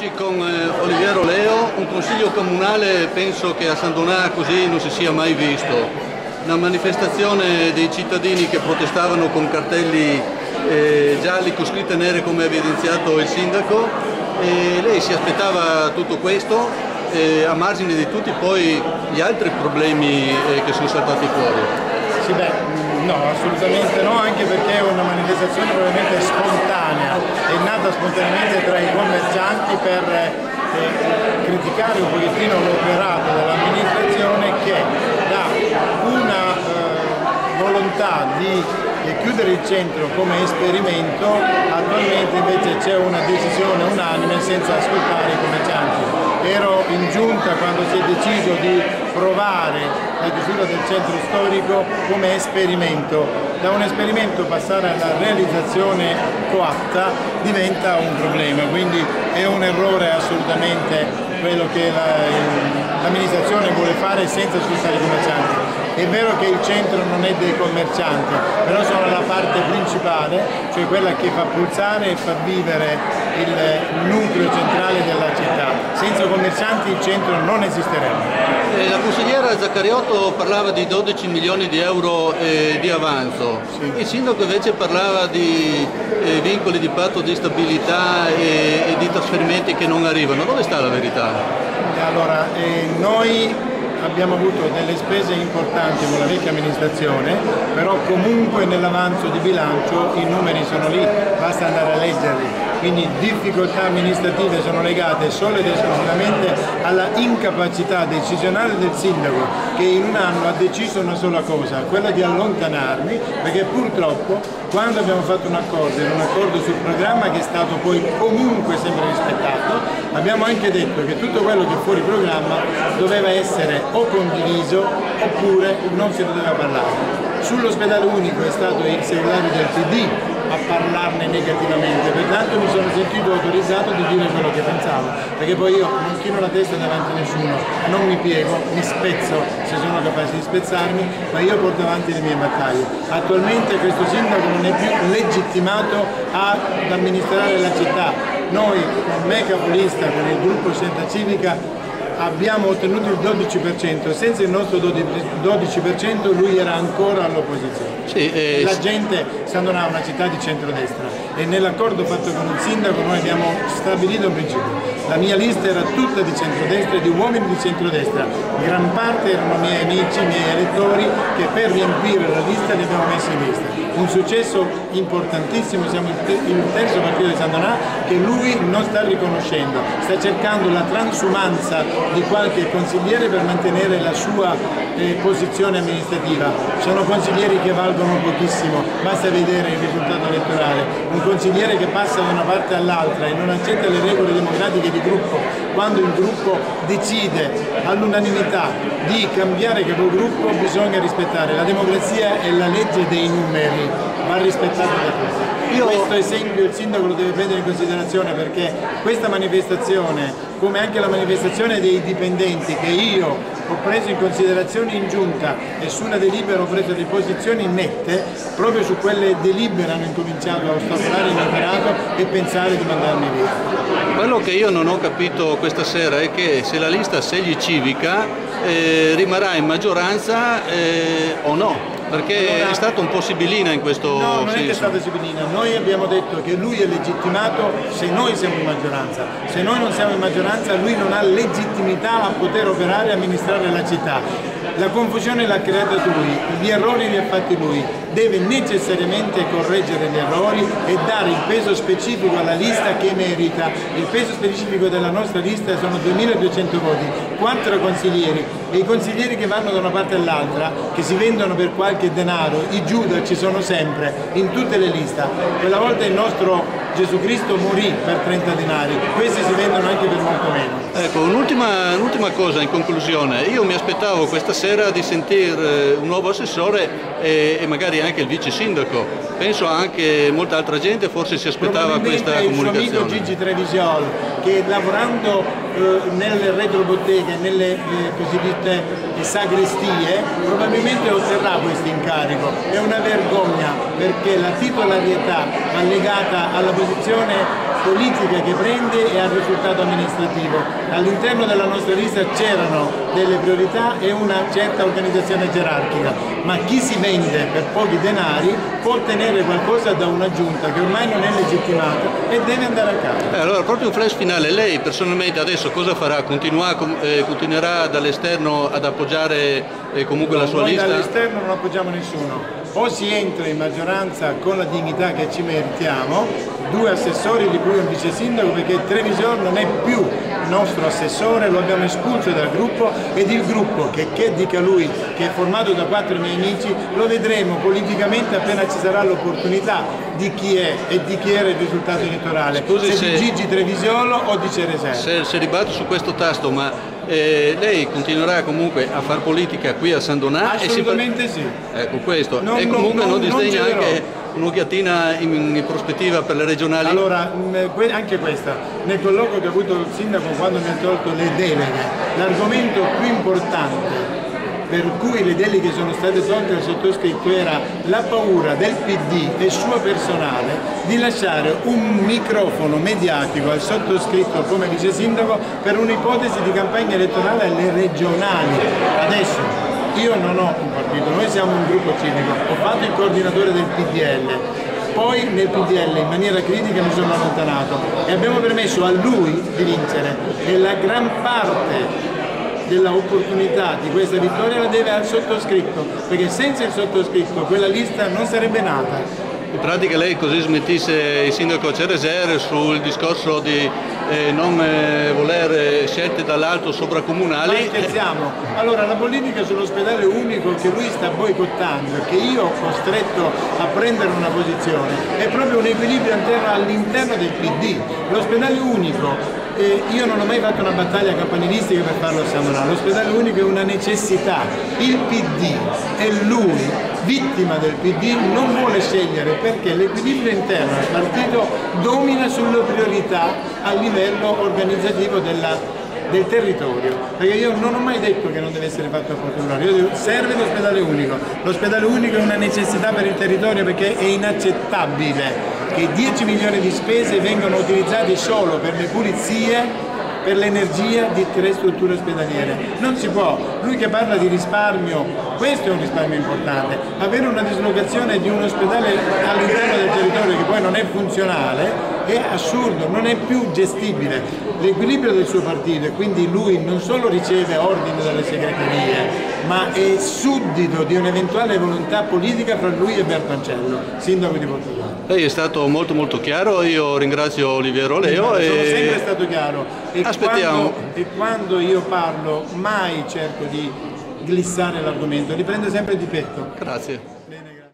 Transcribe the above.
Eccoci con Oliviero Leo. Un consiglio comunale penso che a San Donà così non si sia mai visto. Una manifestazione dei cittadini che protestavano con cartelli gialli con scritte nere, come ha evidenziato il sindaco, e lei si aspettava tutto questo, a margine di tutti poi gli altri problemi che sono saltati fuori. Sì, no, assolutamente no, anche perché è una manifestazione probabilmente spontanea, è nata spontaneamente tra i commercianti per criticare un pochettino l'operato dell'amministrazione che da una volontà di chiudere il centro come esperimento, attualmente invece c'è una decisione unanime senza ascoltare i commercianti. Ero in giunta quando si è deciso di provare la chiusura del centro storico come esperimento. Da un esperimento passare alla realizzazione coatta diventa un problema, quindi è un errore assolutamente quello che l'amministrazione vuole fare senza sfruttare i commercianti. È vero che il centro non è dei commercianti, però sono la parte principale, cioè quella che fa pulsare e fa vivere il nucleo centrale della città. Senza commercianti il centro non esisterebbe. La consigliera Zaccariotto parlava di 12 milioni di euro di avanzo, sì. Il sindaco invece parlava di vincoli di patto di stabilità e di trasferimenti che non arrivano. Dove sta la verità? Allora, noi abbiamo avuto delle spese importanti con la vecchia amministrazione, però comunque nell'avanzo di bilancio i numeri sono lì, basta andare a leggerli. Quindi difficoltà amministrative sono legate solo ed esclusivamente alla incapacità decisionale del sindaco, che in un anno ha deciso una sola cosa, quella di allontanarmi, perché purtroppo quando abbiamo fatto un accordo, era un accordo sul programma che è stato poi comunque sempre rispettato, abbiamo anche detto che tutto quello che è fuori programma doveva essere o condiviso oppure non si doveva parlare. Sull'ospedale unico è stato il segretario del PD a parlarne negativamente, pertanto mi sono sentito autorizzato di dire quello che pensavo, perché poi io non chino la testa davanti a nessuno, non mi piego, mi spezzo se sono capace di spezzarmi, ma io porto avanti le mie battaglie. Attualmente questo sindaco non è più legittimato ad amministrare la città. Noi, con me capolista, con il gruppo Scelta Civica, abbiamo ottenuto il 12%, senza il nostro 12% lui era ancora all'opposizione. Sì, la gente, San Donà è una città di centrodestra e nell'accordo fatto con il sindaco noi abbiamo stabilito un principio. La mia lista era tutta di centrodestra e di uomini di centrodestra, gran parte erano miei amici, miei elettori che per riempire la lista li abbiamo messi in lista. Un successo importantissimo, siamo il terzo partito di San Donà che lui non sta riconoscendo, sta cercando la transumanza di qualche consigliere per mantenere la sua posizione amministrativa. Sono consiglieri che valgono pochissimo, basta vedere il risultato elettorale. Un consigliere che passa da una parte all'altra e non accetta le regole democratiche di gruppo, quando il gruppo decide all'unanimità di cambiare capogruppo bisogna rispettare. La democrazia è la legge dei numeri, va rispettata da tutti. Questo esempio il sindaco lo deve prendere in considerazione, perché questa manifestazione, come anche la manifestazione dei dipendenti che io ho preso in considerazione in giunta e su una delibera ho preso delle posizioni nette, proprio su quelle delibere hanno incominciato a ostacolare il mio operato e pensare di mandarmi via. Quello che io non ho capito questa sera è che se la lista Scegli Civica rimarrà in maggioranza o no. Perché allora, è stato un po' sibilina in questo senso. No, non è che è stata sibilina, noi abbiamo detto che lui è legittimato se noi siamo in maggioranza, se noi non siamo in maggioranza lui non ha legittimità a poter operare e amministrare la città. La confusione l'ha creata lui, gli errori li ha fatti lui, deve necessariamente correggere gli errori e dare il peso specifico alla lista che merita. Il peso specifico della nostra lista sono 2200 voti, 4 consiglieri e i consiglieri che vanno da una parte all'altra, che si vendono per qualche denaro, i Giuda ci sono sempre, in tutte le liste. Quella volta il nostro Gesù Cristo morì per 30 denari, questi si vendono anche per molto meno. Ecco, un'ultima cosa in conclusione, io mi aspettavo questa sera di sentire un nuovo assessore e magari anche il vice sindaco. Penso anche molta altra gente forse si aspettava questa comunicazione. Il suo amico Gigi Trevisol, che lavorando nelle retrobotteghe, nelle cosiddette sagrestie, probabilmente otterrà questo incarico. È una vergogna, perché la titolarietà va legata alla posizione politica che prende e al risultato amministrativo. All'interno della nostra lista c'erano delle priorità e una certa organizzazione gerarchica, ma chi si vende per pochi denari può ottenere qualcosa da una giunta che ormai non è legittimata e deve andare a casa. Allora, proprio un flash finale, lei personalmente adesso cosa farà? Continuerà dall'esterno ad appoggiare comunque la sua lista? Noi dall'esterno non appoggiamo nessuno. O si entra in maggioranza con la dignità che ci meritiamo, 2 assessori di cui un vice sindaco, perché Trevisol non è più nostro assessore, lo abbiamo espulso dal gruppo, ed il gruppo, che dica lui, che è formato da 4 miei amici, lo vedremo politicamente appena ci sarà l'opportunità di chi è e di chi era il risultato elettorale. Scusi, se di Gigi Trevisolo o di Ceresè. Se ribatto su questo tasto, ma lei continuerà comunque a far politica qui a San Donà? Assolutamente sì. Ecco questo. E comunque non disdegna anche un'occhiatina in prospettiva per le regionali? Allora, anche questa, nel colloquio che ha avuto il sindaco quando mi ha tolto le deleghe, l'argomento più importante per cui le deleghe sono state tolte al sottoscritto era la paura del PD e suo personale di lasciare un microfono mediatico al sottoscritto come vice sindaco per un'ipotesi di campagna elettorale alle regionali. Adesso io non ho un partito, noi siamo un gruppo civico, ho fatto il coordinatore del PDL, poi nel PDL in maniera critica mi sono allontanato e abbiamo permesso a lui di vincere, e la gran parte della opportunità di questa vittoria la deve al sottoscritto, perché senza il sottoscritto quella lista non sarebbe nata. In pratica lei così smentisse il sindaco Ceresè sul discorso di non voler scelte dall'alto sovracomunali. Ma scherziamo? Allora, la politica sull'ospedale unico che lui sta boicottando e che io ho costretto a prendere una posizione è proprio un equilibrio all'interno del PD. L'ospedale unico, io non ho mai fatto una battaglia campanilistica per farlo a San Donà, l'ospedale unico è una necessità. Il PD e lui, vittima del PD, non vuole scegliere perché l'equilibrio interno al partito domina sulle priorità a livello organizzativo del territorio, perché io non ho mai detto che non deve essere fatto a Portogallo, io dico serve l'ospedale unico è una necessità per il territorio, perché è inaccettabile che 10 milioni di spese vengano utilizzati solo per le pulizie, per l'energia di 3 strutture ospedaliere. Non si può. Lui che parla di risparmio, questo è un risparmio importante. Avere una dislocazione di un ospedale all'interno del territorio che poi non è funzionale è assurdo, non è più gestibile. L'equilibrio del suo partito, e quindi lui non solo riceve ordini dalle segreterie, ma è suddito di un'eventuale volontà politica fra lui e Bertoncello, sindaco di Portogallo. Lei è stato molto chiaro, io ringrazio Oliviero Leo. Sono sempre stato chiaro aspettiamo. Quando io parlo mai cerco di glissare l'argomento, li prendo sempre di petto. Grazie. Bene, grazie.